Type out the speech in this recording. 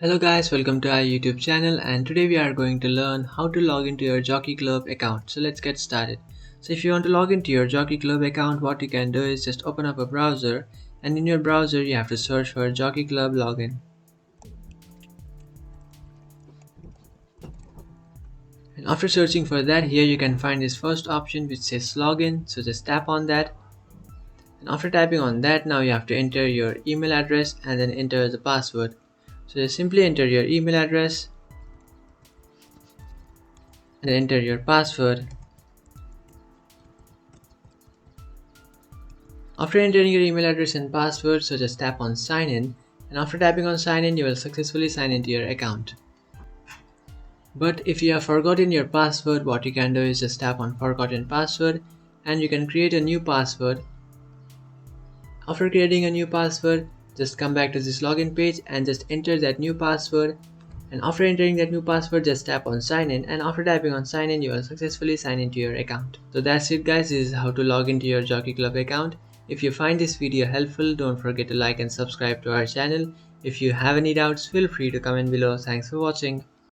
Hello guys, welcome to our YouTube channel, and today we are going to learn how to log into your Jockey Club account. So let's get started. So if you want to log into your Jockey Club account, what you can do is just open up a browser, and in your browser you have to search for Jockey Club login. And after searching for that, here you can find this first option which says login. So just tap on that. And after tapping on that, now you have to enter your email address and then enter the password. So just simply enter your email address and enter your password. After entering your email address and password, so just tap on sign in, and after tapping on sign in, you will successfully sign into your account. But if you have forgotten your password, what you can do is just tap on forgotten password and you can create a new password. After creating a new password, just come back to this login page and just enter that new password. And after entering that new password, just tap on sign in, and after tapping on sign in, you will successfully sign into your account. So that's it guys, this is how to log into your Jockey Club account. If you find this video helpful, don't forget to like and subscribe to our channel. If you have any doubts, feel free to comment below. Thanks for watching.